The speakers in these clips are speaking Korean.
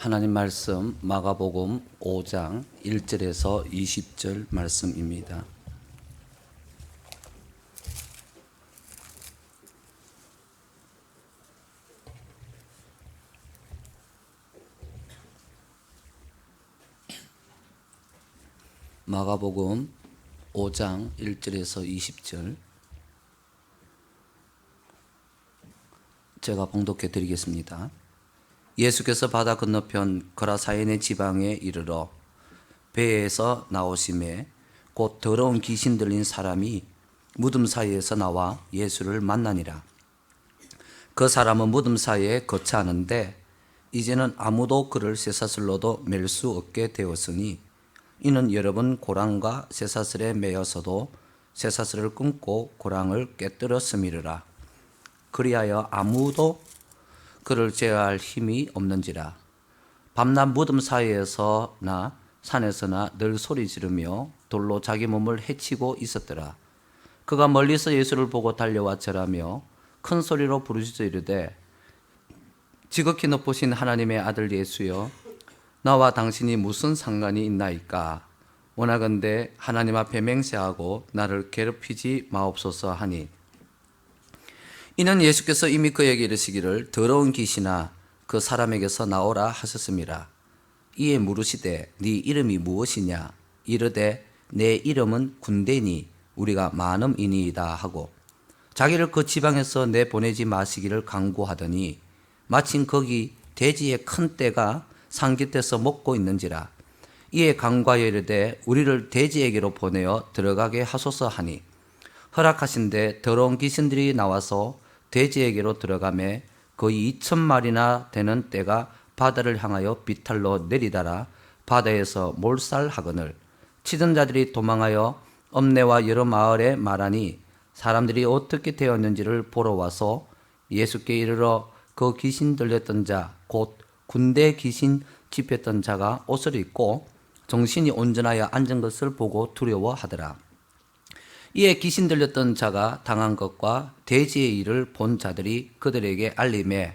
하나님 말씀 마가복음 5장 1절에서 20절 말씀입니다. 마가복음 5장 1절에서 20절 제가 봉독해 드리겠습니다. 예수께서 바다 건너편 거라사인의 지방에 이르러 배에서 나오심에 곧 더러운 귀신 들린 사람이 무덤 사이에서 나와 예수를 만나니라. 그 사람은 무덤 사이에 거처하는데 이제는 아무도 그를 쇠사슬로도 맬 수 없게 되었으니 이는 여러 번 고랑과 쇠사슬에 매여서도 쇠사슬을 끊고 고랑을 깨뜨렸음이라. 그리하여 아무도 그를 제어할 힘이 없는지라. 밤낮 무덤 사이에서나 산에서나 늘 소리 지르며 돌로 자기 몸을 해치고 있었더라. 그가 멀리서 예수를 보고 달려와 절하며 큰 소리로 부르짖어 이르되 지극히 높으신 하나님의 아들 예수여, 나와 당신이 무슨 상관이 있나이까? 원하건대 하나님 앞에 맹세하고 나를 괴롭히지 마옵소서 하니, 이는 예수께서 이미 그에게 이르시기를 더러운 귀신아 그 사람에게서 나오라 하셨음이라. 이에 물으시되 네 이름이 무엇이냐? 이르되 내 이름은 군대니 우리가 많음이니이다 하고 자기를 그 지방에서 내보내지 마시기를 간구하더니 마침 거기 돼지의 큰 떼가 상깃대서 먹고 있는지라. 이에 간과하여 이르되 우리를 돼지에게로 보내어 들어가게 하소서 하니 허락하신데 더러운 귀신들이 나와서 돼지에게로 들어가매 거의 2,000마리나 되는 떼가 바다를 향하여 비탈로 내리달아 바다에서 몰살하거늘 치던 자들이 도망하여 읍내와 여러 마을에 말하니 사람들이 어떻게 되었는지를 보러 와서 예수께 이르러 그 귀신 들렸던 자 곧 군대 귀신 집혔던 자가 옷을 입고 정신이 온전하여 앉은 것을 보고 두려워하더라. 이에 귀신 들렸던 자가 당한 것과 돼지의 일을 본 자들이 그들에게 알림해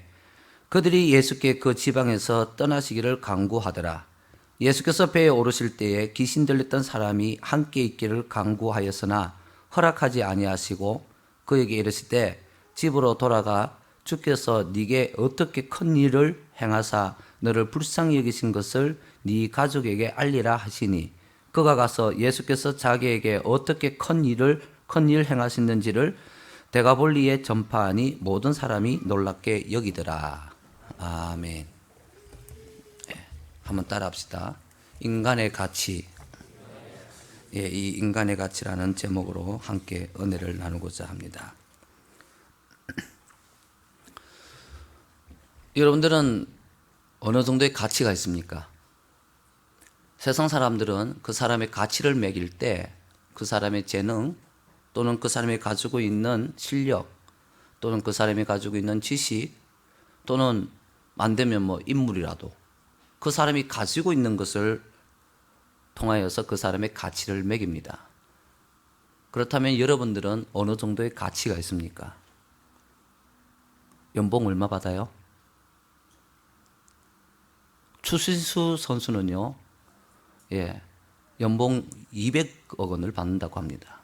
그들이 예수께 그 지방에서 떠나시기를 간구하더라. 예수께서 배에 오르실 때에 귀신 들렸던 사람이 함께 있기를 간구하였으나 허락하지 아니하시고 그에게 이르시되 집으로 돌아가 주께서 네게 어떻게 큰 일을 행하사 너를 불쌍히 여기신 것을 네 가족에게 알리라 하시니 그가 가서 예수께서 자기에게 어떻게 큰 일 행하셨는지를 데가볼리에 전파하니 모든 사람이 놀랍게 여기더라. 아멘. 한번 따라합시다. 인간의 가치. 이 인간의 가치라는 제목으로 함께 은혜를 나누고자 합니다. 여러분들은 어느 정도의 가치가 있습니까? 세상 사람들은 그 사람의 가치를 매길 때 그 사람의 재능 또는 그 사람이 가지고 있는 실력 또는 그 사람이 가지고 있는 지식 또는 안되면 인물이라도 그 사람이 가지고 있는 것을 통하여서 그 사람의 가치를 매깁니다. 그렇다면 여러분들은 어느 정도의 가치가 있습니까? 연봉 얼마 받아요? 추신수 선수는요, 연봉 200억 원을 받는다고 합니다.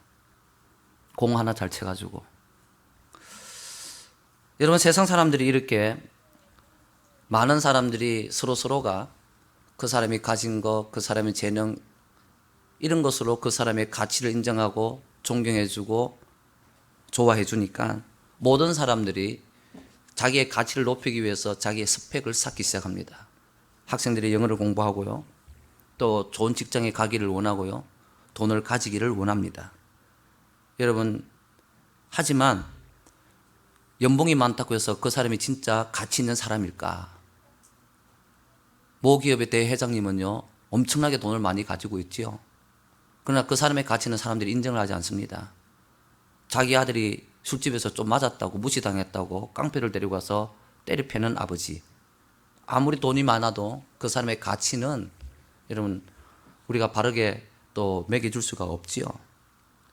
공 하나 잘 쳐가지고. 여러분, 세상 사람들이 이렇게 많은 사람들이 서로가 그 사람이 가진 것, 그 사람의 재능, 이런 것으로 그 사람의 가치를 인정하고 존경해주고 좋아해주니까 모든 사람들이 자기의 가치를 높이기 위해서 자기의 스펙을 쌓기 시작합니다. 학생들이 영어를 공부하고요. 또 좋은 직장에 가기를 원하고요. 돈을 가지기를 원합니다. 여러분, 하지만 연봉이 많다고 해서 그 사람이 진짜 가치 있는 사람일까? 모 기업의 대회장님은요, 엄청나게 돈을 많이 가지고 있지요. 그러나 그 사람의 가치는 사람들이 인정을 하지 않습니다. 자기 아들이 술집에서 좀 맞았다고 무시당했다고 깡패를 데리고 가서 때려 패는 아버지. 아무리 돈이 많아도 그 사람의 가치는 여러분 우리가 바르게 또 매겨줄 수가 없지요.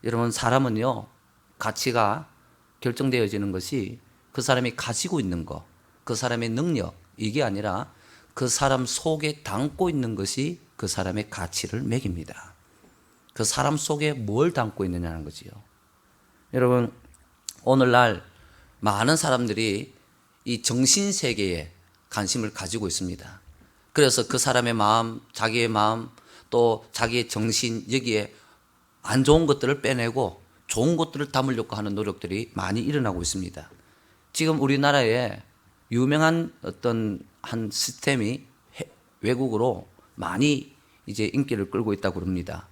여러분, 사람은요, 가치가 결정되어지는 것이 그 사람이 가지고 있는 것, 그 사람의 능력, 이게 아니라 그 사람 속에 담고 있는 것이 그 사람의 가치를 매깁니다. 그 사람 속에 뭘 담고 있느냐는 거지요. 여러분, 오늘날 많은 사람들이 이 정신세계에 관심을 가지고 있습니다. 그래서 그 사람의 마음, 자기의 마음, 또 자기의 정신, 여기에 안 좋은 것들을 빼내고 좋은 것들을 담으려고 하는 노력들이 많이 일어나고 있습니다. 지금 우리나라에 유명한 어떤 한 시스템이 외국으로 많이 이제 인기를 끌고 있다고 합니다.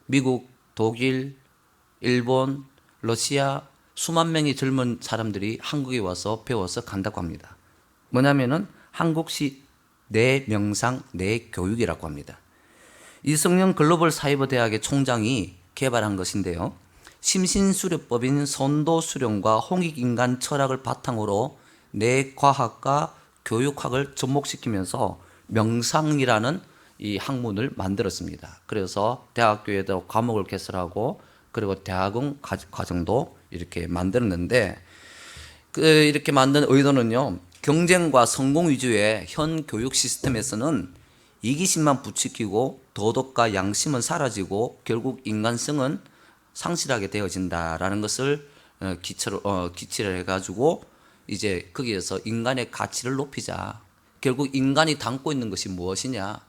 미국, 독일, 일본, 러시아 수만 명의 젊은 사람들이 한국에 와서 배워서 간다고 합니다. 뭐냐면은 한국식 내 명상, 내 교육이라고 합니다. 이성영 글로벌 사이버 대학의 총장이 개발한 것인데요. 심신수련법인 선도수련과 홍익인간 철학을 바탕으로 뇌과학과 교육학을 접목시키면서 명상이라는 이 학문을 만들었습니다. 그래서 대학교에도 과목을 개설하고 그리고 대학원 과정도 이렇게 만들었는데 이렇게 만든 의도는요. 경쟁과 성공 위주의 현 교육 시스템에서는 이기심만 부추기고 도덕과 양심은 사라지고 결국 인간성은 상실하게 되어진다라는 것을 기치를 해가지고 이제 거기에서 인간의 가치를 높이자. 결국 인간이 담고 있는 것이 무엇이냐?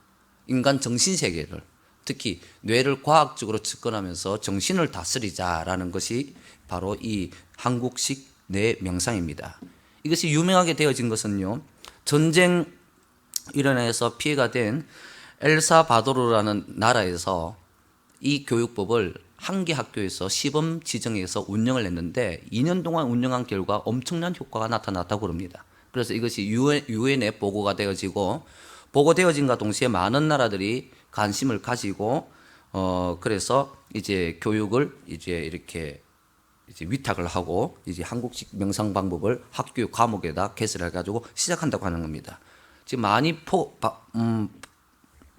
인간 정신 세계를 특히 뇌를 과학적으로 접근하면서 정신을 다스리자라는 것이 바로 이 한국식 뇌 명상입니다. 이것이 유명하게 되어진 것은요. 전쟁 일어나서 피해가 된 엘사바도르라는 나라에서 이 교육법을 한 개 학교에서 시범 지정해서 운영을 했는데 2년 동안 운영한 결과 엄청난 효과가 나타났다고 합니다. 그래서 이것이 유엔에 보고가 되어지고 보고되어진과 동시에 많은 나라들이 관심을 가지고 그래서 이제 교육을 이제 이렇게 이제 위탁을 하고 이제 한국식 명상 방법을 학교 과목에다 개설해 가지고 시작한다고 하는 겁니다. 지금 많이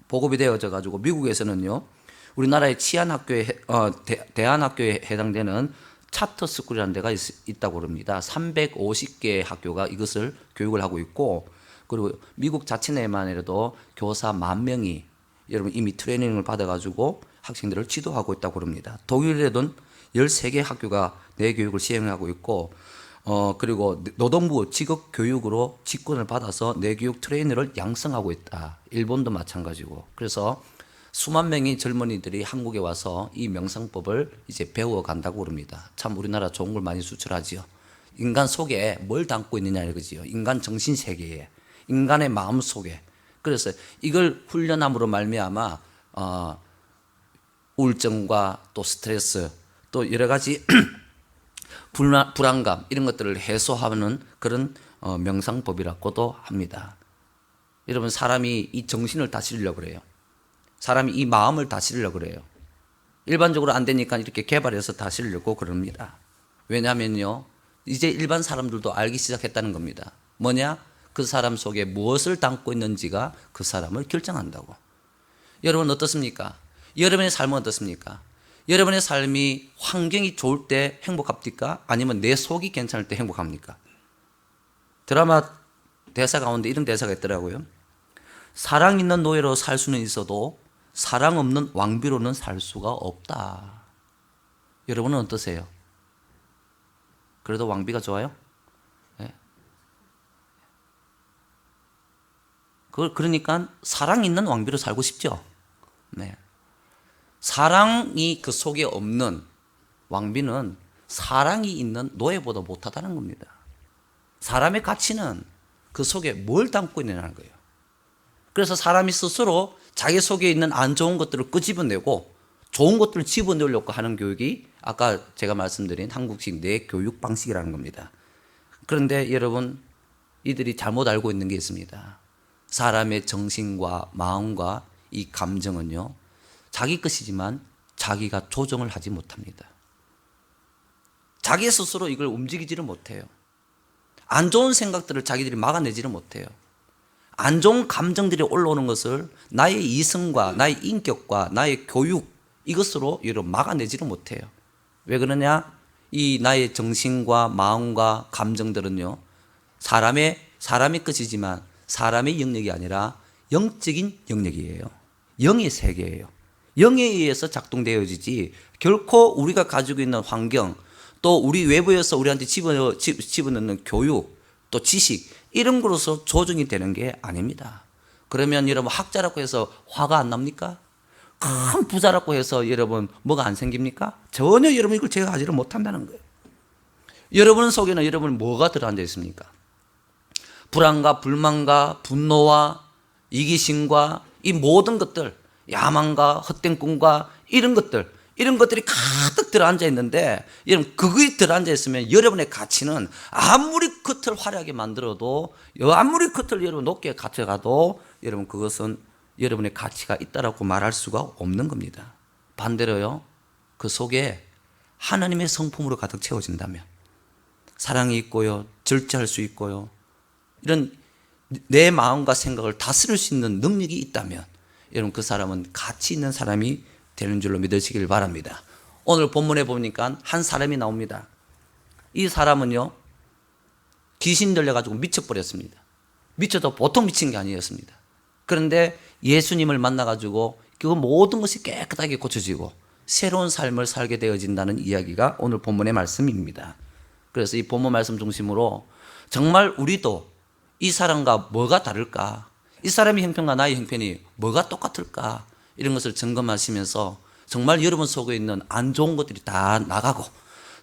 보급이 되어져 가지고 미국에서는요. 우리나라의 치안 학교에 대한 학교에 해당되는 차터 스쿨이라는 데가 있다고 합니다. 350개 학교가 이것을 교육을 하고 있고 그리고 미국 자체 내만 해도 교사 10,000명이 여러분 이미 트레이닝을 받아가지고 학생들을 지도하고 있다고 합니다. 독일에도 13개 학교가 뇌 교육을 시행하고 있고 그리고 노동부 직업 교육으로 직권을 받아서 뇌 교육 트레이너를 양성하고 있다. 일본도 마찬가지고. 그래서 수만 명의 젊은이들이 한국에 와서 이 명상법을 이제 배워간다고 합니다. 참 우리나라 좋은 걸 많이 수출하지요. 인간 속에 뭘 담고 있느냐 이거지요. 인간 정신 세계에, 인간의 마음 속에. 그래서 이걸 훈련함으로 말미암아 우울증과 또 스트레스 또 여러 가지 불안감 이런 것들을 해소하는 그런 명상법이라고도 합니다. 여러분 사람이 이 정신을 다스리려고 그래요. 사람이 이 마음을 다스리려고 그래요. 일반적으로 안 되니까 이렇게 개발해서 다스리려고 그럽니다. 왜냐하면요. 이제 일반 사람들도 알기 시작했다는 겁니다. 뭐냐? 그 사람 속에 무엇을 담고 있는지가 그 사람을 결정한다고. 여러분 어떻습니까? 여러분의 삶은 어떻습니까? 여러분의 삶이 환경이 좋을 때 행복합니까? 아니면 내 속이 괜찮을 때 행복합니까? 드라마 대사 가운데 이런 대사가 있더라고요. 사랑 있는 노예로 살 수는 있어도 사랑 없는 왕비로는 살 수가 없다. 여러분은 어떠세요? 그래도 왕비가 좋아요? 네. 그러니까 사랑 있는 왕비로 살고 싶죠? 네. 사랑이 그 속에 없는 왕비는 사랑이 있는 노예보다 못하다는 겁니다. 사람의 가치는 그 속에 뭘 담고 있느냐는 거예요. 그래서 사람이 스스로 자기 속에 있는 안 좋은 것들을 끄집어내고 좋은 것들을 집어넣으려고 하는 교육이 아까 제가 말씀드린 한국식 뇌 교육 방식이라는 겁니다. 그런데 여러분 이들이 잘못 알고 있는 게 있습니다. 사람의 정신과 마음과 이 감정은요. 자기 것이지만 자기가 조정을 하지 못합니다. 자기 스스로 이걸 움직이지를 못해요. 안 좋은 생각들을 자기들이 막아내지를 못해요. 안 좋은 감정들이 올라오는 것을 나의 이성과 나의 인격과 나의 교육 이것으로 여러분 막아내지를 못해요. 왜 그러냐? 이 나의 정신과 마음과 감정들은요. 사람의 것이지만 사람의 영역이 아니라 영적인 영역이에요. 영의 세계예요. 영에 의해서 작동되어지지 결코 우리가 가지고 있는 환경, 또 우리 외부에서 우리한테 집어넣는 교육, 또 지식, 이런 거로서 조정이 되는 게 아닙니다. 그러면 여러분 학자라고 해서 화가 안 납니까? 큰 부자라고 해서 여러분 뭐가 안 생깁니까? 전혀 여러분 이걸 제가 하지를 못한다는 거예요. 여러분 속에는 여러분 뭐가 들어앉아 있습니까? 불안과 불만과 분노와 이기심과 이 모든 것들, 야망과 헛된 꿈과 이런 것들이 가득 들어앉아 있는데, 여러분 그거에 들어앉아 있으면 여러분의 가치는 아무리 겉을 화려하게 만들어도, 아무리 겉을 여러분 높게 가져가도 여러분 그것은 여러분의 가치가 있다라고 말할 수가 없는 겁니다. 반대로요, 그 속에 하나님의 성품으로 가득 채워진다면, 사랑이 있고요, 절제할 수 있고요, 이런 내 마음과 생각을 다스릴 수 있는 능력이 있다면 여러분 그 사람은 가치 있는 사람이 되는 줄로 믿으시길 바랍니다. 오늘 본문에 보니까 한 사람이 나옵니다. 이 사람은요, 귀신 들려가지고 미쳐버렸습니다. 미쳐도 보통 미친 게 아니었습니다. 그런데 예수님을 만나가지고 그 모든 것이 깨끗하게 고쳐지고 새로운 삶을 살게 되어진다는 이야기가 오늘 본문의 말씀입니다. 그래서 이 본문 말씀 중심으로 정말 우리도 이 사람과 뭐가 다를까? 이 사람의 형편과 나의 형편이 뭐가 똑같을까? 이런 것을 점검하시면서 정말 여러분 속에 있는 안 좋은 것들이 다 나가고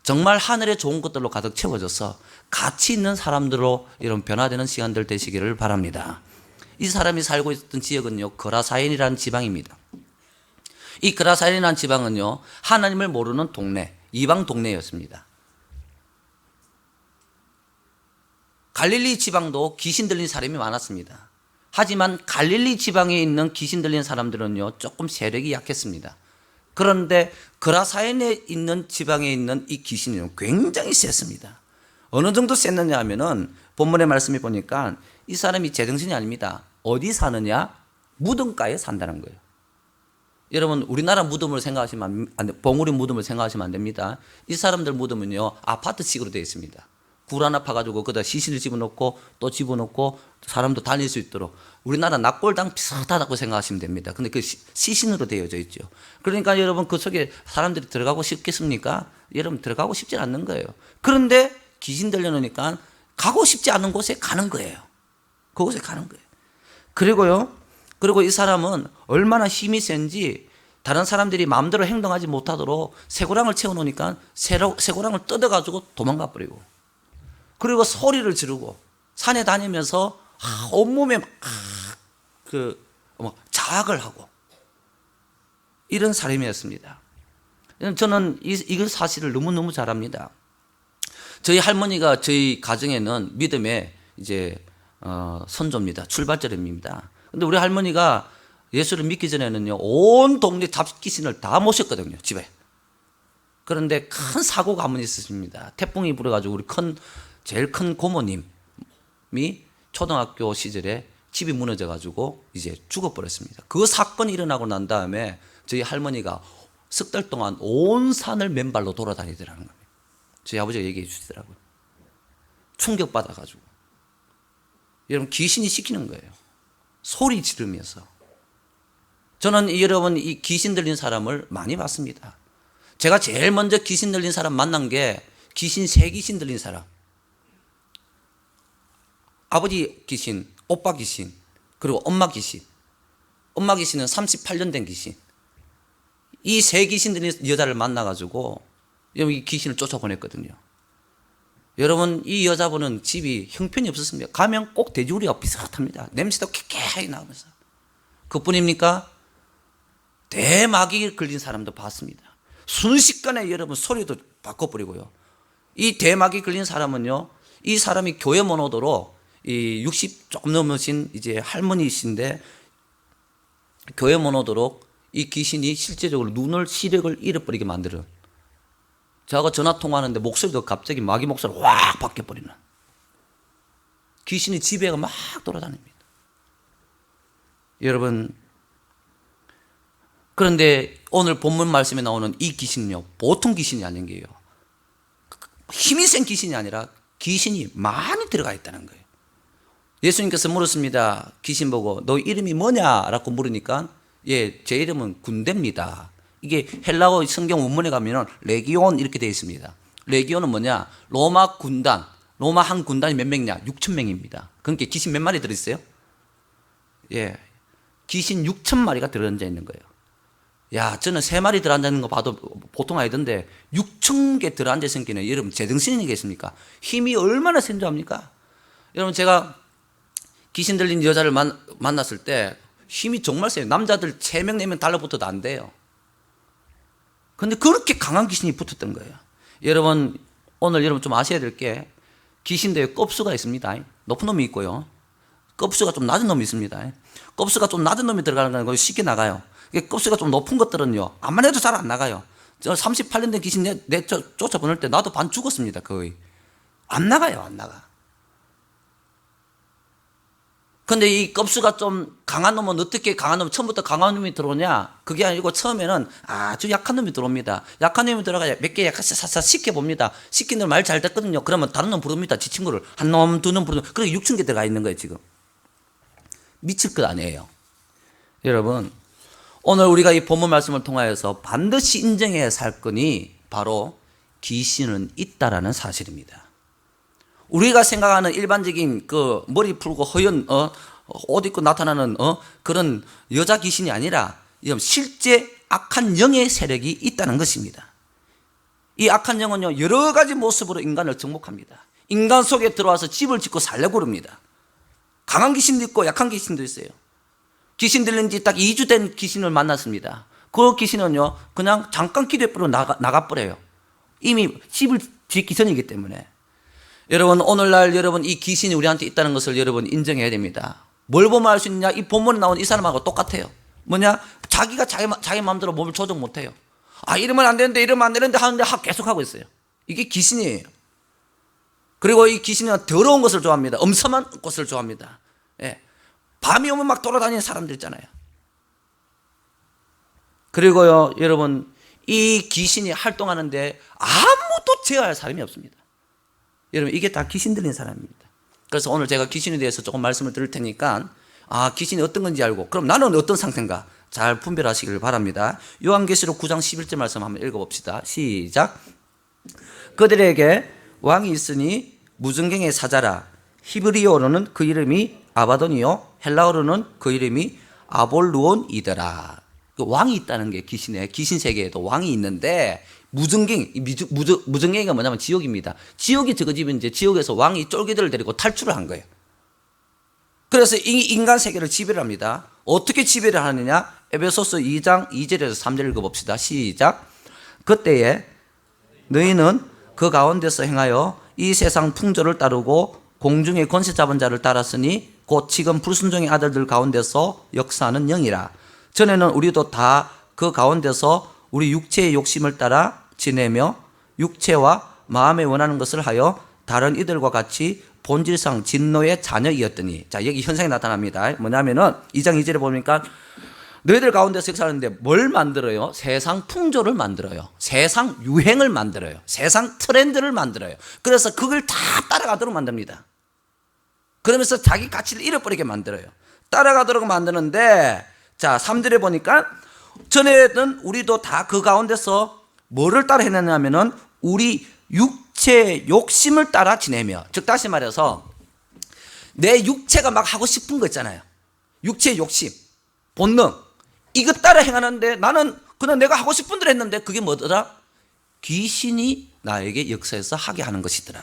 정말 하늘의 좋은 것들로 가득 채워져서 가치 있는 사람들로 이런 변화되는 시간들 되시기를 바랍니다. 이 사람이 살고 있었던 지역은요, 거라사인이라는 지방입니다. 이 거라사인이라는 지방은요, 하나님을 모르는 동네, 이방 동네였습니다. 갈릴리 지방도 귀신 들린 사람이 많았습니다. 하지만 갈릴리 지방에 있는 귀신 들린 사람들은요, 조금 세력이 약했습니다. 그런데 거라사인에 있는 지방에 있는 이 귀신은 굉장히 셌습니다. 어느 정도 셌느냐 하면은 본문의 말씀에 보니까 이 사람이 제정신이 아닙니다. 어디 사느냐? 무덤가에 산다는 거예요. 여러분 우리나라 무덤을 생각하시면 봉우리 무덤을 생각하시면 안 됩니다. 이 사람들 무덤은요, 아파트식으로 되어 있습니다. 굴 하나 파가지고 거기다 시신을 집어넣고 또 집어넣고 사람도 다닐 수 있도록, 우리나라 납골당 비슷하다고 생각하시면 됩니다. 근데 그 시신으로 되어져 있죠. 그러니까 여러분 그 속에 사람들이 들어가고 싶겠습니까? 여러분 들어가고 싶지 않는 거예요. 그런데 귀신 들려놓으니까 가고 싶지 않은 곳에 가는 거예요. 그곳에 가는 거예요. 그리고 이 사람은 얼마나 힘이 센지 다른 사람들이 마음대로 행동하지 못하도록 쇠고랑을 채워놓으니까 쇠고랑을 뜯어가지고 도망가 버리고, 그리고 소리를 지르고 산에 다니면서 온몸에 자학을 하고 이런 사람이었습니다. 저는 이 사실을 너무너무 잘 압니다. 저희 할머니가 저희 가정에는 믿음의 이제 선조입니다. 출발점입니다. 근데 우리 할머니가 예수를 믿기 전에는요, 온 동네 잡귀신을 다 모셨거든요, 집에. 그런데 큰 사고가 한 번 있었습니다. 태풍이 불어가지고 우리 제일 큰 고모님이 초등학교 시절에 집이 무너져가지고 이제 죽어버렸습니다. 그 사건이 일어나고 난 다음에 저희 할머니가 석 달 동안 온 산을 맨발로 돌아다니더라는 겁니다. 저희 아버지가 얘기해 주시더라고요. 충격받아가지고. 여러분 귀신이 시키는 거예요. 소리 지르면서. 저는 여러분 이 귀신 들린 사람을 많이 봤습니다. 제가 제일 먼저 귀신 들린 사람 만난 게 새 귀신 들린 사람. 아버지 귀신, 오빠 귀신, 그리고 엄마 귀신. 엄마 귀신은 38년 된 귀신. 이 새 귀신 들린 여자를 만나가지고 이 귀신을 쫓아보냈거든요. 여러분 이 여자분은 집이 형편이 없었습니다. 가면 꼭 돼지우리와 비슷합니다. 냄새도 쾌쾌하게 나오면서. 그뿐입니까? 대마귀 걸린 사람도 봤습니다. 순식간에 여러분 소리도 바꿔버리고요. 이 대마귀 걸린 사람은요, 이 사람이 교회 못 오도록 이 60 조금 넘으신 이제 할머니이신데 교회 못 오도록 이 귀신이 실제적으로 시력을 잃어버리게 만들어요. 저하고 전화 통화하는데 목소리도 갑자기 마귀 목소리로 확 바뀌어버리는, 귀신이 집에 막 돌아다닙니다. 여러분, 그런데 오늘 본문 말씀에 나오는 이 귀신은요, 보통 귀신이 아닌 게요, 힘이 센 귀신이 아니라 귀신이 많이 들어가 있다는 거예요. 예수님께서 물었습니다. 귀신 보고 너 이름이 뭐냐라고 물으니까 예, 제 이름은 군대입니다. 이게 헬라어 성경 원문에 가면은 레기온 이렇게 되어 있습니다. 레기온은 뭐냐? 로마 군단, 로마 한 군단이 몇 명이냐? 6천 명입니다. 그러니까 귀신 몇 마리 들어있어요? 예, 귀신 6천 마리가 들어앉아 있는 거예요. 야, 저는 3마리 들어앉아 있는 거 봐도 보통 아니던데 6천 개 들어앉아 있는 게는 여러분 제정신이겠습니까? 힘이 얼마나 센 줄 압니까? 여러분 제가 귀신 들린 여자를 만났을 때 힘이 정말 세요. 남자들 3명, 4명 달라붙어도 안 돼요. 근데 그렇게 강한 귀신이 붙었던 거예요. 여러분, 오늘 여러분 좀 아셔야 될 게 귀신대에 껍수가 있습니다. 높은 놈이 있고요. 껍수가 좀 낮은 놈이 있습니다. 껍수가 좀 낮은 놈이 들어가는 건 쉽게 나가요. 껍수가 좀 높은 것들은요, 암만 해도 잘 안 나가요. 저 38년 된 귀신 쫓아보낼 때 나도 반 죽었습니다. 거의. 안 나가요, 안 나가. 근데 이 껍수가 좀 강한 놈은 어떻게 강한 놈, 처음부터 강한 놈이 들어오냐? 그게 아니고 처음에는 아주 약한 놈이 들어옵니다. 약한 놈이 들어가야 몇 개 약간 사사 시켜봅니다. 시킨 놈 말 잘 듣거든요. 그러면 다른 놈 부릅니다. 지 친구를. 한 놈, 두 놈 부르면. 그래 6천 개 들어가 있는 거예요, 지금. 미칠 것 아니에요. 여러분, 오늘 우리가 이 본문 말씀을 통하여서 반드시 인정해야 살 건이 바로 귀신은 있다라는 사실입니다. 우리가 생각하는 일반적인 그 머리 풀고 허연 옷 입고 나타나는 그런 여자 귀신이 아니라 실제 악한 영의 세력이 있다는 것입니다. 이 악한 영은요 여러 가지 모습으로 인간을 정복합니다. 인간 속에 들어와서 집을 짓고 살려고 합니다. 강한 귀신도 있고 약한 귀신도 있어요. 귀신 들린 지 딱 2주 된 귀신을 만났습니다. 그 귀신은요 그냥 잠깐 기대버리고 나가버려요. 이미 집을 짓기 전이기 때문에. 여러분, 오늘날 여러분 이 귀신이 우리한테 있다는 것을 여러분 인정해야 됩니다. 뭘 보면 알 수 있느냐? 이 본문에 나온 이 사람하고 똑같아요. 뭐냐? 자기가 자기 마음대로 몸을 조정 못해요. 아, 이러면 안 되는데 이러면 안 되는데 하는데 계속 하고 있어요. 이게 귀신이에요. 그리고 이 귀신은 더러운 것을 좋아합니다. 엄선한 것을 좋아합니다. 예. 밤이 오면 막 돌아다니는 사람들 있잖아요. 그리고요 여러분 이 귀신이 활동하는데 아무도 제어할 사람이 없습니다. 여러분 이게 다 귀신 들린 사람입니다. 그래서 오늘 제가 귀신에 대해서 조금 말씀을 드릴 테니까 귀신이 어떤 건지 알고 그럼 나는 어떤 상태인가 잘 분별하시길 바랍니다. 요한계시록 9장 11절 말씀 한번 읽어봅시다. 시작. 그들에게 왕이 있으니 무전경의 사자라. 히브리어로는 그 이름이 아바돈이요 헬라어로는 그 이름이 아볼루온이더라. 그 왕이 있다는 게 귀신 세계에도 왕이 있는데 무전갱이가 뭐냐면 지옥입니다. 지옥이 저거 집은 이제 지옥에서 왕이 쫄기들을 데리고 탈출을 한 거예요. 그래서 인간 세계를 지배를 합니다. 어떻게 지배를 하느냐? 에베소서 2장 2절에서 3절 읽어봅시다. 시작. 그때에 너희는 그 가운데서 행하여 이 세상 풍조를 따르고 공중의 권세 잡은 자를 따랐으니 곧 지금 불순종의 아들들 가운데서 역사하는 영이라. 전에는 우리도 다 그 가운데서 우리 육체의 욕심을 따라 지내며 육체와 마음에 원하는 것을 하여 다른 이들과 같이 본질상 진노의 자녀이었더니. 자, 여기 현상이 나타납니다. 뭐냐면은 2장 2절에 보니까 너희들 가운데서 역사하는데 뭘 만들어요? 세상 풍조를 만들어요. 세상 유행을 만들어요. 세상 트렌드를 만들어요. 그래서 그걸 다 따라가도록 만듭니다. 그러면서 자기 가치를 잃어버리게 만들어요. 따라가도록 만드는데, 자 3절에 보니까 전에는 우리도 다 그 가운데서 뭐를 따라 했느냐면은 우리 육체의 욕심을 따라 지내며, 즉 다시 말해서 내 육체가 막 하고 싶은 거 있잖아요. 육체의 욕심, 본능, 이거 따라 행하는데 나는 그냥 내가 하고 싶은 대로 했는데 그게 뭐더라? 귀신이 나에게 역사해서 하게 하는 것이더라.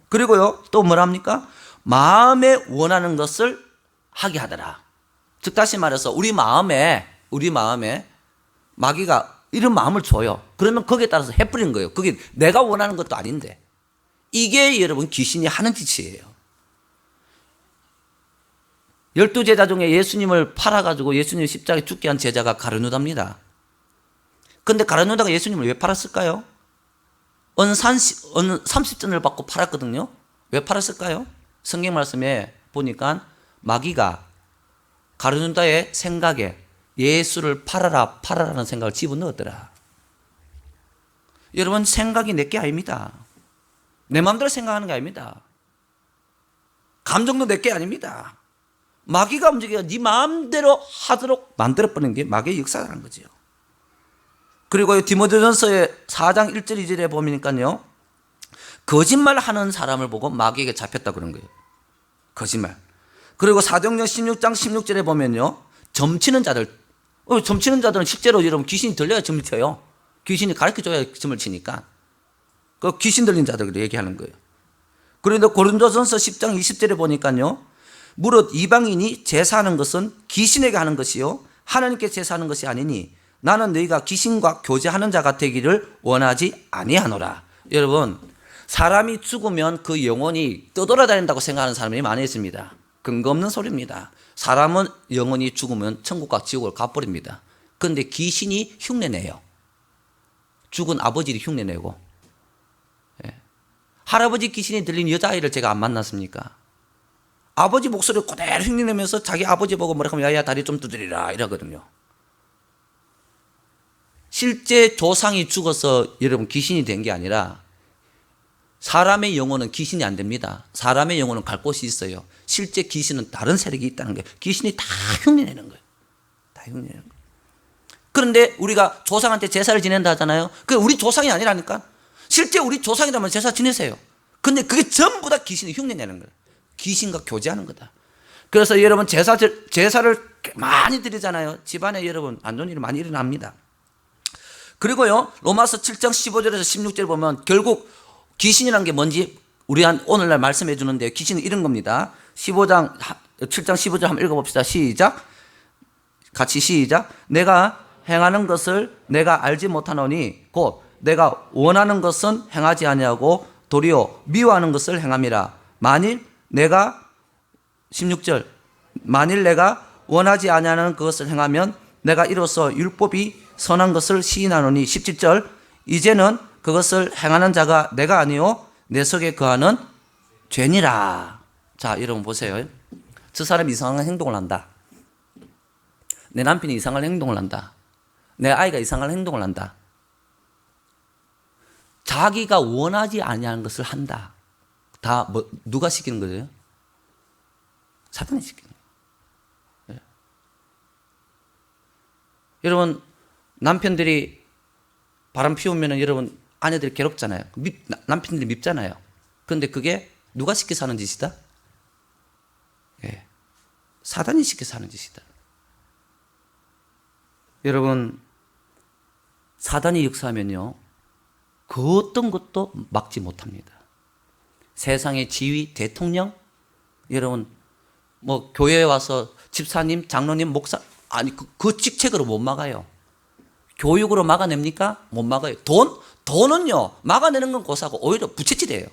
그리고요 또 뭐랍니까? 마음에 원하는 것을 하게 하더라. 즉 다시 말해서 우리 마음에 마귀가 이런 마음을 줘요. 그러면 거기에 따라서 해버리는 거예요. 그게 내가 원하는 것도 아닌데. 이게 여러분 귀신이 하는 짓이에요. 12제자 중에 예수님을 팔아가지고 예수님 십자가에 죽게 한 제자가 가룟유다입니다. 근데 가룟유다가 예수님을 왜 팔았을까요? 은 30전을 받고 팔았거든요. 왜 팔았을까요? 성경 말씀에 보니까 마귀가 가룟유다의 생각에 예수를 팔아라는 생각을 집어넣었더라. 여러분 생각이 내게 아닙니다. 내 마음대로 생각하는 게 아닙니다. 감정도 내게 아닙니다. 마귀가 움직여 네 마음대로 하도록 만들어버리는 게 마귀의 역사라는 거죠. 그리고 디모데전서의 4장 1절 2절에 보니까요, 거짓말하는 사람을 보고 마귀에게 잡혔다 그런 거예요. 거짓말. 그리고 사도행전 16장 16절에 보면요, 점치는 자들, 점치는 자들은 실제로 여러분 귀신이 들려야 점을 쳐요. 귀신이 가르쳐줘야 점을 치니까. 그 귀신 들린 자들 얘기하는 거예요. 그런데 고린도전서 10장 20절에 보니까요, 무릇 이방인이 제사하는 것은 귀신에게 하는 것이요 하나님께 제사하는 것이 아니니 나는 너희가 귀신과 교제하는 자가 되기를 원하지 아니하노라. 여러분, 사람이 죽으면 그 영혼이 떠돌아다닌다고 생각하는 사람이 많이 있습니다. 근거 없는 소리입니다. 사람은 영혼이 죽으면 천국과 지옥을 가버립니다. 그런데 귀신이 흉내내요. 죽은 아버지를 흉내내고. 할아버지 귀신이 들린 여자아이를 제가 안 만났습니까? 아버지 목소리를 그대로 흉내내면서 자기 아버지 보고 뭐라 하면 야야 다리 좀 두드리라 이러거든요. 실제 조상이 죽어서 여러분 귀신이 된 게 아니라 사람의 영혼은 귀신이 안 됩니다. 사람의 영혼은 갈 곳이 있어요. 실제 귀신은 다른 세력이 있다는 거예요. 귀신이 다 흉내내는 거예요. 다 흉내내는 거예요. 그런데 우리가 조상한테 제사를 지낸다 하잖아요. 그게 우리 조상이 아니라니까. 실제 우리 조상이라면 제사 지내세요. 근데 그게 전부 다 귀신이 흉내내는 거예요. 귀신과 교제하는 거다. 그래서 여러분 제사를 많이 드리잖아요. 집안에 여러분 안 좋은 일이 많이 일어납니다. 그리고요, 로마서 7장 15절에서 16절 보면 결국 귀신이라는 게 뭔지 오늘날 말씀해 주는데, 귀신은 이런 겁니다. 7장 15절 한번 읽어봅시다. 시작. 같이 시작. 내가 행하는 것을 내가 알지 못하노니 곧 내가 원하는 것은 행하지 아니하고 도리어 미워하는 것을 행함이라. 만일 내가 16절 만일 내가 원하지 아니하는 그것을 행하면 내가 이로써 율법이 선한 것을 시인하노니. 17절 이제는 그것을 행하는 자가 내가 아니요 내 속에 거하는 죄니라. 자, 여러분 보세요. 저 사람이 이상한 행동을 한다. 내 남편이 이상한 행동을 한다. 내 아이가 이상한 행동을 한다. 자기가 원하지 아니하는 것을 한다. 다 누가 시키는 거예요? 사탄이 시키는 거예요. 네. 여러분, 남편들이 바람 피우면 여러분 아내들이 괴롭잖아요. 남편들이 밉잖아요. 그런데 그게 누가 시켜서 하는 짓이다? 네. 사탄이 시켜서 하는 짓이다. 여러분, 사단이 역사하면요, 그 어떤 것도 막지 못합니다. 세상의 지위, 대통령, 여러분, 뭐 교회에 와서 집사님, 장로님, 목사, 아니 그 직책으로 못 막아요. 교육으로 막아냅니까? 못 막아요. 돈은요, 막아내는 건 고사고 오히려 부채질이에요.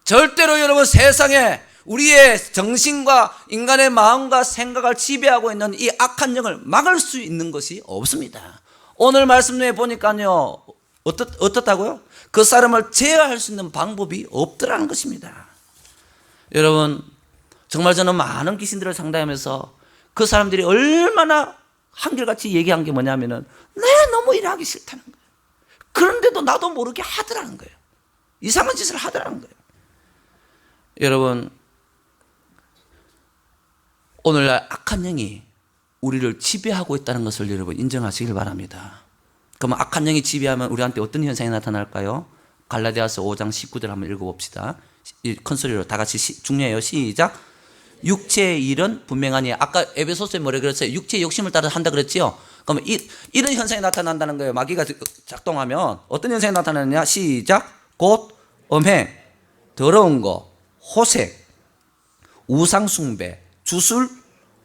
절대로 여러분 세상에 우리의 정신과 인간의 마음과 생각을 지배하고 있는 이 악한 영을 막을 수 있는 것이 없습니다. 오늘 말씀 중에 보니까요, 어떻다고요? 그 사람을 제어할 수 있는 방법이 없더라는 것입니다. 여러분, 정말 저는 많은 귀신들을 상담하면서 그 사람들이 얼마나 한결같이 얘기한 게 뭐냐면은 내가 너무 일하기 싫다는 거예요. 그런데도 나도 모르게 하더라는 거예요. 이상한 짓을 하더라는 거예요. 여러분, 오늘날 악한 영이 우리를 지배하고 있다는 것을 여러분 인정하시길 바랍니다. 그러면 악한 영이 지배하면 우리한테 어떤 현상이 나타날까요? 갈라디아서 5장 19절 한번 읽어봅시다. 큰 소리로 다 같이 중요해요. 시작. 육체의 일은 분명하니. 아까 에베소서에 뭐라 그랬어요? 육체의 욕심을 따라 한다 그랬지요? 그러면 이런 현상이 나타난다는 거예요. 마귀가 작동하면 어떤 현상이 나타나느냐? 시작. 곧 음행, 더러운 거, 호색, 우상숭배, 주술,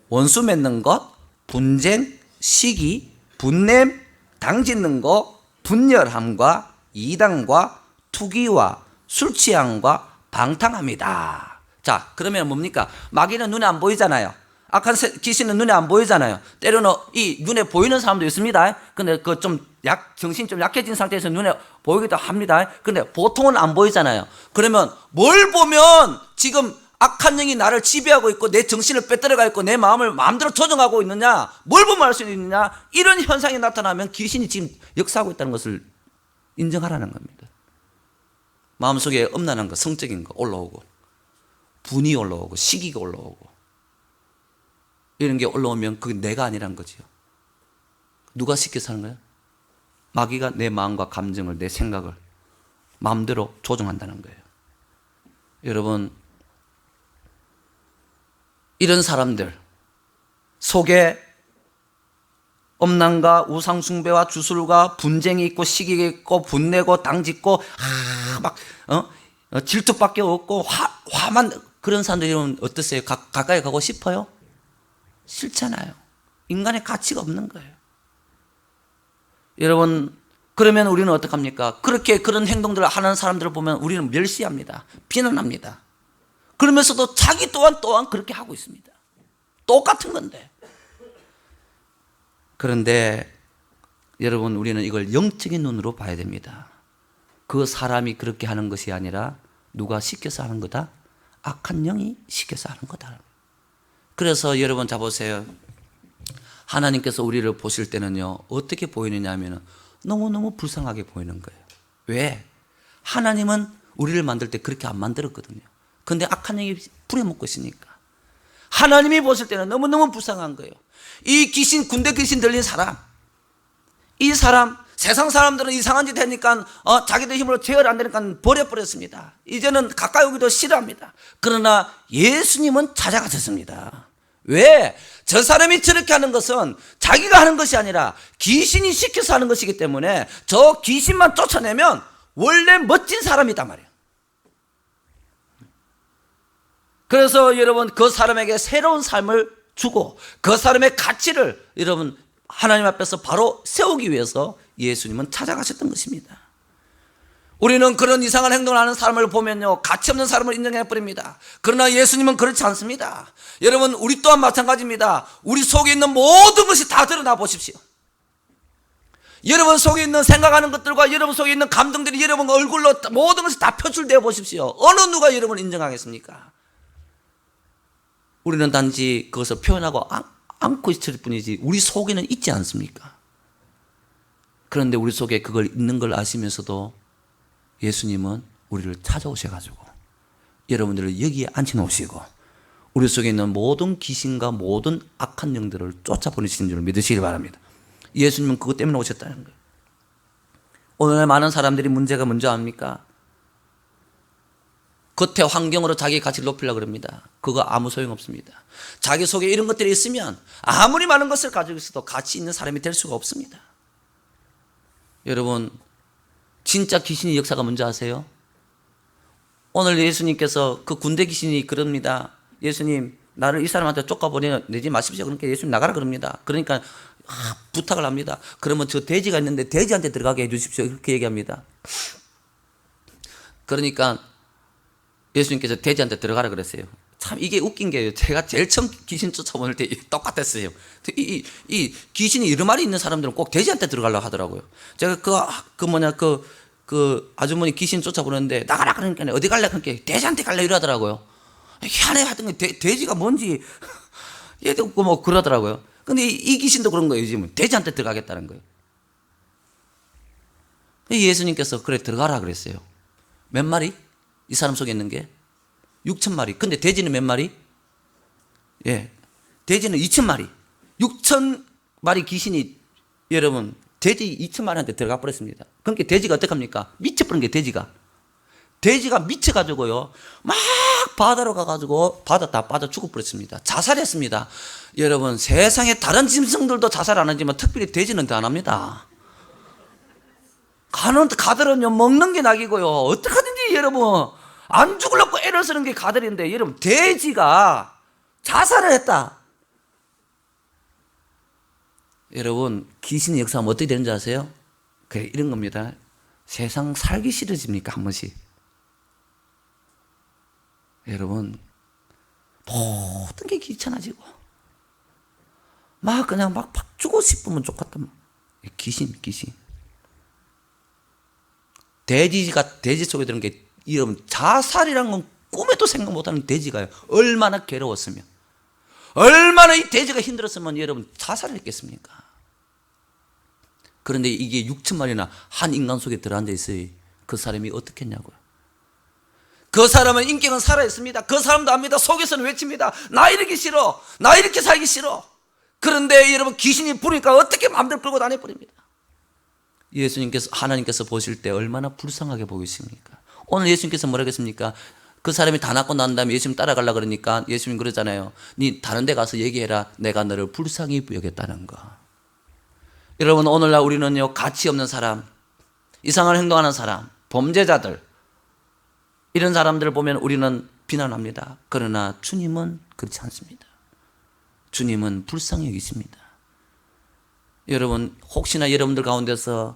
원수 맺는 것, 분쟁, 시기, 분냄, 당짓는 거, 분열함과 이단과 투기와 술취함과 방탕함이다. 자, 그러면 뭡니까? 마귀는 눈에 안 보이잖아요. 악한 귀신은 눈에 안 보이잖아요. 때로는 이 눈에 보이는 사람도 있습니다. 근데 그 정신이 좀 약해진 상태에서 눈에 보이기도 합니다. 근데 보통은 안 보이잖아요. 그러면 뭘 보면 지금 악한 영이 나를 지배하고 있고 내 정신을 빼앗아가 있고 내 마음을 마음대로 조정하고 있느냐, 뭘 보면 알 수 있느냐, 이런 현상이 나타나면 귀신이 지금 역사하고 있다는 것을 인정하라는 겁니다. 마음속에 음란한 거, 성적인 거 올라오고, 분이 올라오고 시기가 올라오고 이런 게 올라오면 그게 내가 아니란 거지요. 누가 시켜서 하는 거예요? 마귀가 내 마음과 감정을, 내 생각을 마음대로 조종한다는 거예요. 여러분, 이런 사람들 속에 엄난과 우상숭배와 주술과 분쟁이 있고 시기가 있고 분내고 당짓고 질투밖에 없고 화만 그런 사람들이 어떠세요? 가까이 가고 싶어요? 싫잖아요. 인간의 가치가 없는 거예요. 여러분, 그러면 우리는 어떡합니까? 그렇게 그런 행동들을 하는 사람들을 보면 우리는 멸시합니다. 비난합니다. 그러면서도 자기 또한 그렇게 하고 있습니다. 똑같은 건데. 그런데 여러분, 우리는 이걸 영적인 눈으로 봐야 됩니다. 그 사람이 그렇게 하는 것이 아니라 누가 시켜서 하는 거다? 악한 영이 시켜서 하는 거다. 그래서 여러분 자보세요. 하나님께서 우리를 보실 때는요, 어떻게 보이느냐 하면 너무너무 불쌍하게 보이는 거예요. 왜? 하나님은 우리를 만들 때 그렇게 안 만들었거든요. 그런데 악한 영이 부려먹고 있으니까 하나님이 보실 때는 너무너무 불쌍한 거예요. 이 귀신, 군대 귀신 들린 사람, 이 사람, 세상 사람들은 이상한 짓 하니까 자기들 힘으로 제어를 안 되니까 버려버렸습니다. 이제는 가까이 오기도 싫어합니다. 그러나 예수님은 찾아가셨습니다. 왜? 저 사람이 저렇게 하는 것은 자기가 하는 것이 아니라 귀신이 시켜서 하는 것이기 때문에 저 귀신만 쫓아내면 원래 멋진 사람이단 말이에요. 그래서 여러분, 그 사람에게 새로운 삶을 주고 그 사람의 가치를 여러분 하나님 앞에서 바로 세우기 위해서 예수님은 찾아가셨던 것입니다. 우리는 그런 이상한 행동을 하는 사람을 보면요, 가치 없는 사람을 인정해버립니다. 그러나 예수님은 그렇지 않습니다. 여러분, 우리 또한 마찬가지입니다. 우리 속에 있는 모든 것이 다 드러나 보십시오. 여러분 속에 있는 생각하는 것들과 여러분 속에 있는 감정들이 여러분 얼굴로 모든 것이 다 표출되어 보십시오. 어느 누가 여러분을 인정하겠습니까? 우리는 단지 그것을 표현하고 안고 있을 뿐이지 우리 속에는 있지 않습니까? 그런데 우리 속에 그걸 있는 걸 아시면서도 예수님은 우리를 찾아오셔가지고 여러분들을 여기에 앉혀놓으시고 우리 속에 있는 모든 귀신과 모든 악한 영들을 쫓아보내시는 줄 믿으시길 바랍니다. 예수님은 그것 때문에 오셨다는 거예요. 오늘 많은 사람들이 문제가 뭔지 압니까? 겉의 환경으로 자기 가치를 높이려고 합니다. 그거 아무 소용없습니다. 자기 속에 이런 것들이 있으면 아무리 많은 것을 가지고 있어도 가치 있는 사람이 될 수가 없습니다. 여러분, 진짜 귀신의 역사가 뭔지 아세요? 오늘 예수님께서 그 군대 귀신이 그럽니다. 예수님, 나를 이 사람한테 쫓아보내지 마십시오. 그러니까 예수님 나가라 그럽니다. 그러니까 부탁을 합니다. 그러면 저 돼지가 있는데 돼지한테 들어가게 해주십시오. 그렇게 얘기합니다. 그러니까 예수님께서 돼지한테 들어가라 그랬어요. 참 이게 웃긴 게요. 제가 제일 처음 귀신 쫓아보낼 때 똑같았어요. 이 귀신이 여러 마리 있는 사람들은 꼭 돼지한테 들어가려고 하더라고요. 제가 그 아주머니 귀신 쫓아보냈는데 나가라 그러니까 어디 갈래? 그러니까 돼지한테 갈래 이러더라고요. 희한해 하여튼 돼지가 뭔지 얘도 없고 뭐 그러더라고요. 근데 이 귀신도 그런 거예요. 지금 돼지한테 들어가겠다는 거예요. 예수님께서 그래 들어가라 그랬어요. 몇 마리? 이 사람 속에 있는 게 6,000마리. 근데 돼지는 몇 마리? 예, 돼지는 2,000마리. 6,000마리 귀신이 여러분 돼지 2,000마리한테 들어가 버렸습니다. 그러니까 돼지가 어떡합니까? 미쳐버린 게 돼지가 미쳐가지고요 막 바다로 가가지고 바다 다 빠져 죽어버렸습니다. 자살했습니다. 여러분, 세상에 다른 짐승들도 자살 안 하지만 특별히 돼지는 더 안 합니다. 가들은요 먹는 게 낙이고요 어떡하든지 여러분 안 죽으려고 애를 쓰는 게 가들인데 여러분 돼지가 자살을 했다. 여러분, 귀신의 역사하면 어떻게 되는지 아세요? 그래, 이런 겁니다. 세상 살기 싫어집니까? 한 번씩. 여러분, 모든 게 귀찮아지고 막 그냥 막 죽고 싶으면 좋겠다. 귀신. 돼지 속에 드는 게 여러분 자살이란 건 꿈에도 생각 못하는 돼지가요. 얼마나 괴로웠으면, 얼마나 이 돼지가 힘들었으면 여러분 자살을 했겠습니까? 그런데 이게 6,000마리나 한 인간 속에 들어앉아 있어요. 그 사람이 어떻게 했냐고요. 그 사람은 인격은 살아있습니다. 그 사람도 압니다. 속에서는 외칩니다. 나 이렇게 싫어. 나 이렇게 살기 싫어. 그런데 여러분 귀신이 부르니까 어떻게 마음대로 끌고 다녀버립니다. 예수님께서 하나님께서 보실 때 얼마나 불쌍하게 보이십니까? 오늘 예수님께서 뭐라고 했습니까? 그 사람이 다 낫고 난 다음에 예수님 따라가려고 그러니까 예수님 그러잖아요. 네 다른 데 가서 얘기해라. 내가 너를 불쌍히 여겼다는 거. 여러분 오늘날 우리는요 가치 없는 사람, 이상한 행동하는 사람, 범죄자들 이런 사람들을 보면 우리는 비난합니다. 그러나 주님은 그렇지 않습니다. 주님은 불쌍히 여기십니다. 여러분 혹시나 여러분들 가운데서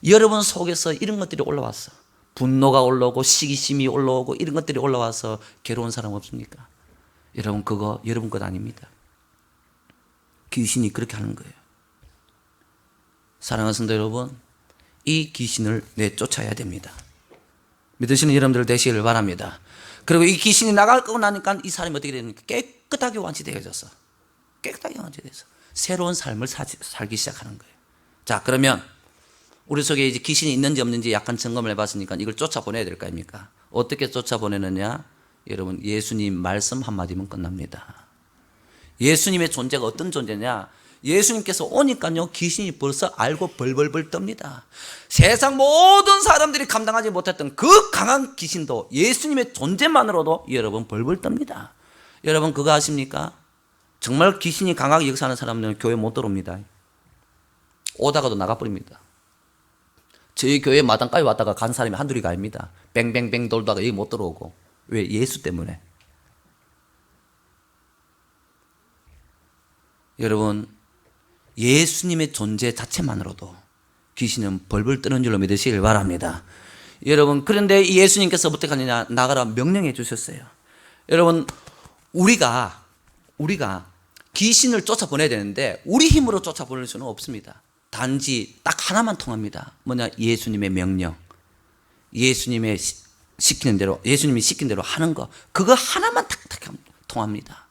여러분 속에서 이런 것들이 올라왔어. 분노가 올라오고 시기심이 올라오고 이런 것들이 올라와서 괴로운 사람 없습니까? 여러분 그거 여러분 것 아닙니다. 귀신이 그렇게 하는 거예요. 사랑하는 성도 여러분, 이 귀신을 내쫓아야 됩니다. 믿으시는 여러분들 되시기를 바랍니다. 그리고 이 귀신이 나가고 나니까 이 사람이 어떻게 되니까 깨끗하게 완치되어져서 깨끗하게 완치돼서 새로운 삶을 살기 시작하는 거예요. 자, 그러면 우리 속에 이제 귀신이 있는지 없는지 약간 점검을 해봤으니까 이걸 쫓아보내야 될 거 아닙니까? 어떻게 쫓아보내느냐? 여러분 예수님 말씀 한마디면 끝납니다. 예수님의 존재가 어떤 존재냐? 예수님께서 오니까요 귀신이 벌써 알고 벌벌벌 떱니다. 세상 모든 사람들이 감당하지 못했던 그 강한 귀신도 예수님의 존재만으로도 여러분 벌벌 떱니다. 여러분 그거 아십니까? 정말 귀신이 강하게 역사하는 사람들은 교회 못 들어옵니다. 오다가도 나가버립니다. 저희 교회 마당까지 왔다가 간 사람이 한둘이가 아닙니다. 뱅뱅뱅 돌다가 여기 못 들어오고. 왜? 예수 때문에. 여러분 예수님의 존재 자체만으로도 귀신은 벌벌 떠는 줄로 믿으시길 바랍니다. 여러분 그런데 예수님께서 어떻게 하느냐? 나가라 명령해 주셨어요. 여러분 우리가 귀신을 쫓아보내야 되는데 우리 힘으로 쫓아보낼 수는 없습니다. 단지 딱 하나만 통합니다. 뭐냐? 예수님의 명령. 예수님의 시키는 대로, 예수님이 시킨 대로 하는 거. 그거 하나만 탁탁 통합니다.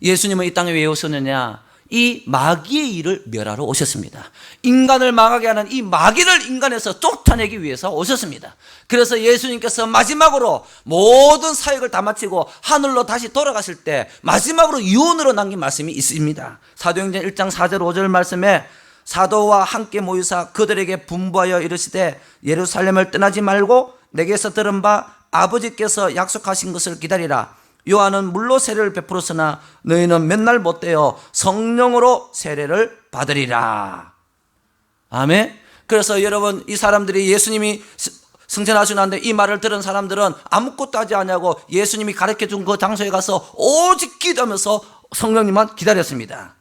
예수님은 이 땅에 왜 오셨느냐? 이 마귀의 일을 멸하러 오셨습니다. 인간을 망하게 하는 이 마귀를 인간에서 쫓아내기 위해서 오셨습니다. 그래서 예수님께서 마지막으로 모든 사역을 다 마치고 하늘로 다시 돌아가실 때 마지막으로 유언으로 남긴 말씀이 있습니다. 사도행전 1장 4절 5절 말씀에 사도와 함께 모이사 그들에게 분부하여 이르시되 예루살렘을 떠나지 말고 내게서 들은 바 아버지께서 약속하신 것을 기다리라. 요한은 물로 세례를 베풀었으나 너희는 몇 날 못되어 성령으로 세례를 받으리라. 아멘. 그래서 여러분 이 사람들이 예수님이 승천하시고 난 뒤에 이 말을 들은 사람들은 아무것도 하지 않냐고 예수님이 가르쳐준 그 장소에 가서 오직 기도하면서 성령님만 기다렸습니다.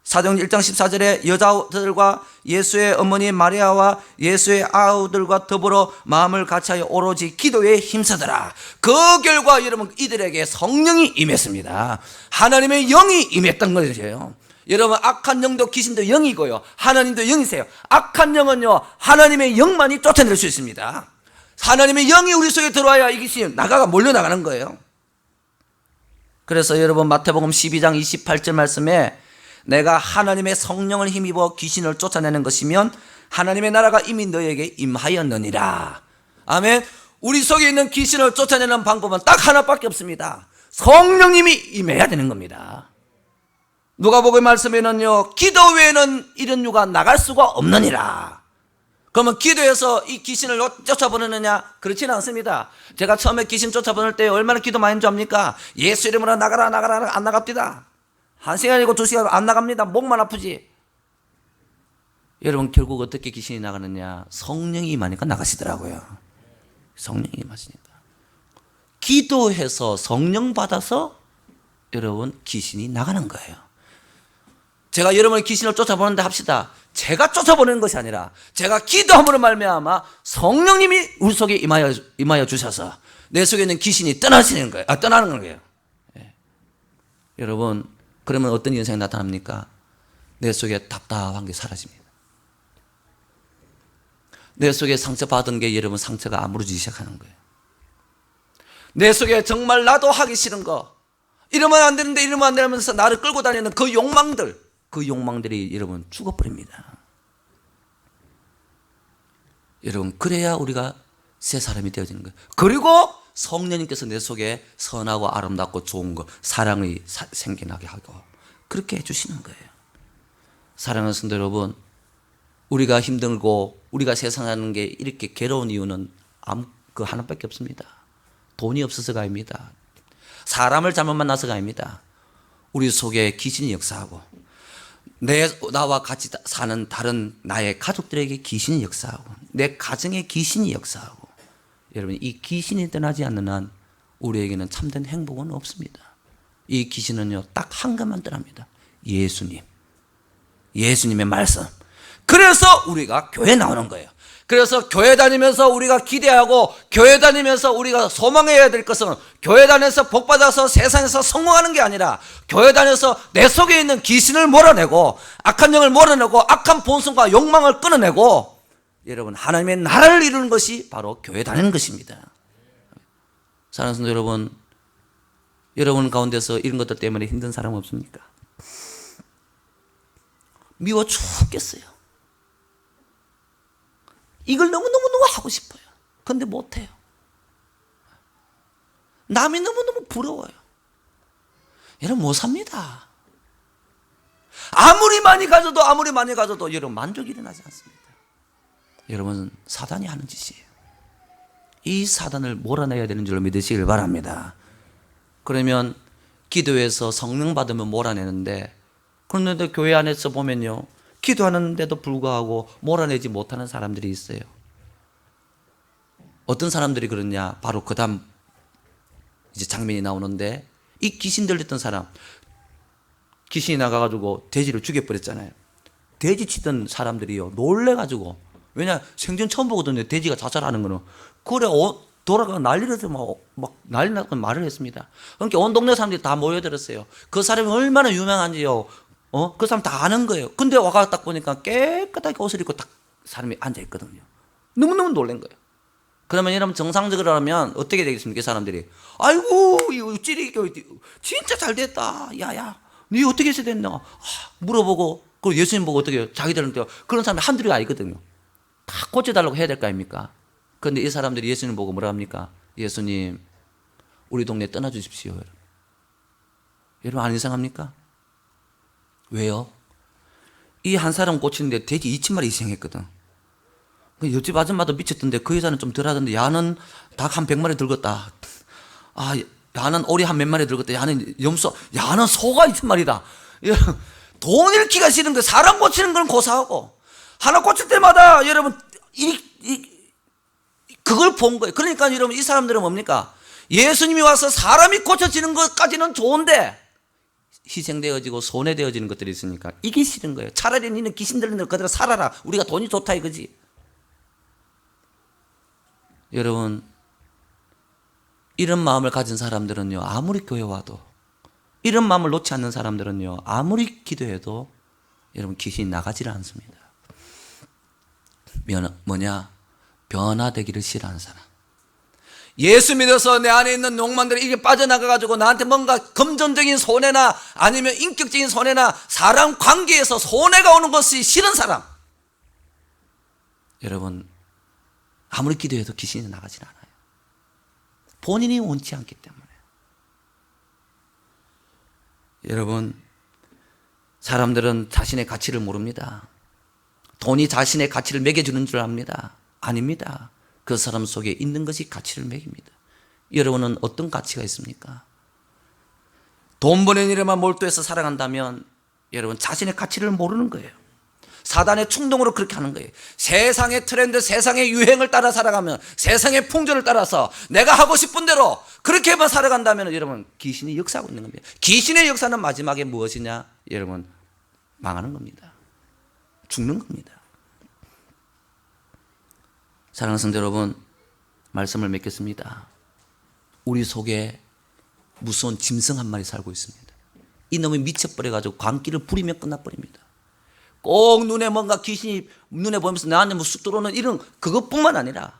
사도행전 1장 14절에 여자들과 예수의 어머니 마리아와 예수의 아우들과 더불어 마음을 같이하여 오로지 기도에 힘쓰더라. 그 결과 여러분 이들에게 성령이 임했습니다. 하나님의 영이 임했던 것이에요. 여러분 악한 영도 귀신도 영이고요, 하나님도 영이세요. 악한 영은요 하나님의 영만이 쫓아낼 수 있습니다. 하나님의 영이 우리 속에 들어와야 이 귀신이 몰려나가는 거예요. 그래서 여러분 마태복음 12장 28절 말씀에 내가 하나님의 성령을 힘입어 귀신을 쫓아내는 것이면 하나님의 나라가 이미 너에게 임하였느니라. 아멘. 우리 속에 있는 귀신을 쫓아내는 방법은 딱 하나밖에 없습니다. 성령님이 임해야 되는 겁니다. 누가복음 말씀에는요 기도 외에는 이런 유가 나갈 수가 없느니라. 그러면 기도해서 이 귀신을 쫓아보내느냐? 그렇지는 않습니다. 제가 처음에 귀신 쫓아보낼 때 얼마나 기도 많이 했는지 압니까? 예수 이름으로 나가라 안 나갑니다. 1시간이고 2시간 안 나갑니다. 목만 아프지. 여러분 결국 어떻게 귀신이 나가느냐? 성령이 임하니까 나가시더라고요. 성령이 임하시니까. 기도해서 성령 받아서 여러분 귀신이 나가는 거예요. 제가 여러분의 귀신을 쫓아보는데 합시다. 제가 쫓아보내는 것이 아니라 제가 기도함으로 말미암아 성령님이 우리 속에 임하여 주셔서 내 속에 있는 귀신이 떠나는 거예요. 예. 여러분 그러면 어떤 현상이 나타납니까? 내 속에 답답한 게 사라집니다. 내 속에 상처받은 게 여러분 상처가 아무러지기 시작하는 거예요. 내 속에 정말 나도 하기 싫은 거, 이러면 안 되는데 이러면 안 되면서 나를 끌고 다니는 그 욕망들이 여러분 죽어버립니다. 여러분 그래야 우리가 새 사람이 되어지는 거예요. 그리고 성령님께서 내 속에 선하고 아름답고 좋은 것, 사랑이 생겨나게 하고 그렇게 해주시는 거예요. 사랑하는 성도 여러분, 우리가 힘들고 우리가 세상 사는 게 이렇게 괴로운 이유는 그 하나밖에 없습니다. 돈이 없어서가 아닙니다. 사람을 잘못 만나서가 아닙니다. 우리 속에 귀신이 역사하고 나와 같이 사는 다른 나의 가족들에게 귀신이 역사하고 내 가정에 귀신이 역사하고, 여러분 이 귀신이 떠나지 않는 한 우리에게는 참된 행복은 없습니다. 이 귀신은요 딱 한 가지만 떠납니다. 예수님의 말씀. 그래서 우리가 교회 나오는 거예요. 그래서 교회 다니면서 우리가 기대하고 교회 다니면서 우리가 소망해야 될 것은 교회 다녀서 복받아서 세상에서 성공하는 게 아니라 교회 다녀서 내 속에 있는 귀신을 몰아내고 악한 영을 몰아내고 악한 본성과 욕망을 끊어내고 여러분 하나님의 나라를 이루는 것이 바로 교회 다니는 것입니다. 사랑하는 성도 여러분, 여러분 가운데서 이런 것들 때문에 힘든 사람 없습니까? 미워 죽겠어요. 이걸 너무너무 하고 싶어요. 그런데 못해요. 남이 너무너무 부러워요. 여러분 못 삽니다. 아무리 많이 가져도 여러분 만족이 일어나지 않습니다. 여러분 사단이 하는 짓이에요. 이 사단을 몰아내야 되는 줄 믿으시길 바랍니다. 그러면 기도해서 성령 받으면 몰아내는데, 그런데 교회 안에서 보면요 기도하는데도 불구하고 몰아내지 못하는 사람들이 있어요. 어떤 사람들이 그러냐, 바로 그 다음 이제 장면이 나오는데, 이 귀신 들렸던 사람, 귀신이 나가가지고 돼지를 죽여버렸잖아요. 돼지 치던 사람들이요 놀래가지고, 왜냐 생전 처음 보거든요. 돼지가 자살하는 거는. 그래 돌아가 난리를 해서 막 난리 나고 말을 했습니다. 그러니까 온 동네 사람들이 다 모여들었어요. 그 사람이 얼마나 유명한지요. 그 사람 다 아는 거예요. 근데 와가 딱 보니까 깨끗하게 옷을 입고 딱 사람이 앉아 있거든요. 너무너무 놀란 거예요. 그러면 여러분 정상적으로 하면 어떻게 되겠습니까? 이 사람들이 아이고 이거 찌리 진짜 잘 됐다. 야야 니 어떻게 해서 됐나 물어보고, 그리고 예수님 보고 어떻게 자기들은 그런 사람이 한둘이 아니거든요. 다 고쳐달라고 해야 될 거 아닙니까? 그런데 이 사람들이 예수님 보고 뭐라 합니까? 예수님 우리 동네 떠나주십시오. 여러분 안 이상합니까? 왜요? 이 한 사람 고치는데 돼지 2,000마리 희생했거든. 옆집 아줌마도 미쳤던데 그 여자는 좀 덜하던데 야는 닭 한 100마리 들었다. 야는 오리 한 몇 마리 들었다. 야는 야는 소가 2,000마리다. 돈 잃기가 싫은 거, 사람 고치는 건 고사하고 하나 고칠 때마다 여러분 그걸 본 거예요. 그러니까 여러분 이 사람들은 뭡니까? 예수님이 와서 사람이 고쳐지는 것까지는 좋은데 희생되어지고 손해되어지는 것들이 있으니까 이게 싫은 거예요. 차라리 니는 귀신 들린 대로 그대로 살아라. 우리가 돈이 좋다 이거지. 여러분 이런 마음을 가진 사람들은요 아무리 교회 와도, 이런 마음을 놓지 않는 사람들은요 아무리 기도해도 여러분 귀신이 나가지를 않습니다. 뭐냐? 변화되기를 싫어하는 사람. 예수 믿어서 내 안에 있는 욕망들이 이게 빠져나가가지고 나한테 뭔가 금전적인 손해나 아니면 인격적인 손해나 사람 관계에서 손해가 오는 것이 싫은 사람. 여러분 아무리 기도해도 귀신이 나가진 않아요. 본인이 원치 않기 때문에. 여러분 사람들은 자신의 가치를 모릅니다. 돈이 자신의 가치를 매겨주는 줄 압니다. 아닙니다. 그 사람 속에 있는 것이 가치를 매깁니다. 여러분은 어떤 가치가 있습니까? 돈 버는 일에만 몰두해서 살아간다면 여러분 자신의 가치를 모르는 거예요. 사단의 충동으로 그렇게 하는 거예요. 세상의 트렌드, 세상의 유행을 따라 살아가면, 세상의 풍조를 따라서 내가 하고 싶은 대로 그렇게만 살아간다면 여러분 귀신이 역사하고 있는 겁니다. 귀신의 역사는 마지막에 무엇이냐? 여러분 망하는 겁니다. 죽는 겁니다. 사랑하는 성도 여러분, 말씀을 맺겠습니다. 우리 속에 무서운 짐승 한 마리 살고 있습니다. 이놈이 미쳐버려가지고 광기를 부리면 끝나버립니다. 꼭 눈에 뭔가 귀신이 눈에 보면서 나한테 뭐 쑥 들어오는 이런 그것뿐만 아니라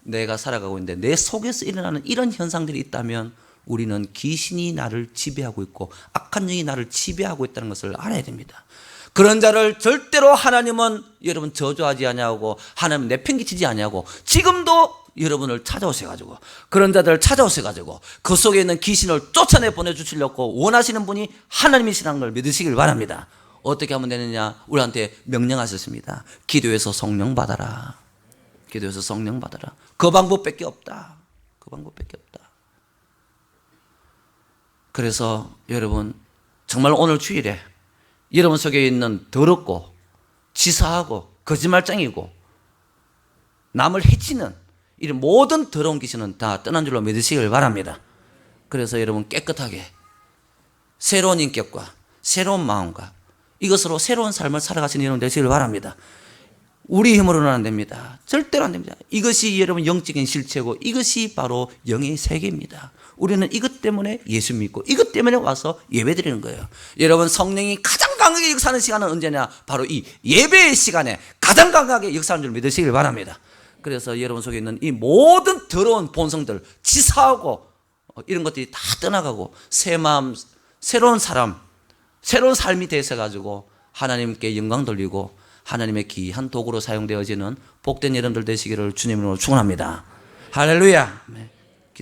내가 살아가고 있는데 내 속에서 일어나는 이런 현상들이 있다면 우리는 귀신이 나를 지배하고 있고 악한 영이 나를 지배하고 있다는 것을 알아야 됩니다. 그런 자를 절대로 하나님은 여러분 저주하지 아니하고 하나님 내팽개치지 아니하고 지금도 여러분을 찾아오셔가지고 그런 자들을 찾아오셔가지고 그 속에 있는 귀신을 쫓아내 보내주시려고 원하시는 분이 하나님이시라는 걸 믿으시길 바랍니다. 어떻게 하면 되느냐? 우리한테 명령하셨습니다. 기도해서 성령 받아라. 기도해서 성령 받아라. 그 방법밖에 없다. 그 방법밖에 없다. 그래서 여러분 정말 오늘 주일에 여러분 속에 있는 더럽고 치사하고 거짓말쟁이고 남을 해치는 이런 모든 더러운 귀신은 다 떠난 줄로 믿으시길 바랍니다. 그래서 여러분 깨끗하게 새로운 인격과 새로운 마음과 이것으로 새로운 삶을 살아가시는 여러분 되시길 바랍니다. 우리 힘으로는 안 됩니다. 절대로 안 됩니다. 이것이 여러분 영적인 실체고 이것이 바로 영의 세계입니다. 우리는 이것 때문에 예수 믿고 이것 때문에 와서 예배 드리는 거예요. 여러분 성령이 가장 강하게 역사하는 시간은 언제냐? 바로 이 예배의 시간에 가장 강하게 역사하는 줄 믿으시길 바랍니다. 그래서 여러분 속에 있는 이 모든 더러운 본성들 치사하고 이런 것들이 다 떠나가고 새 마음, 새로운 사람, 새로운 삶이 되셔가지고 하나님께 영광 돌리고 하나님의 귀한 도구로 사용되어지는 복된 여러분들 되시기를 주님으로 축원합니다. 할렐루야.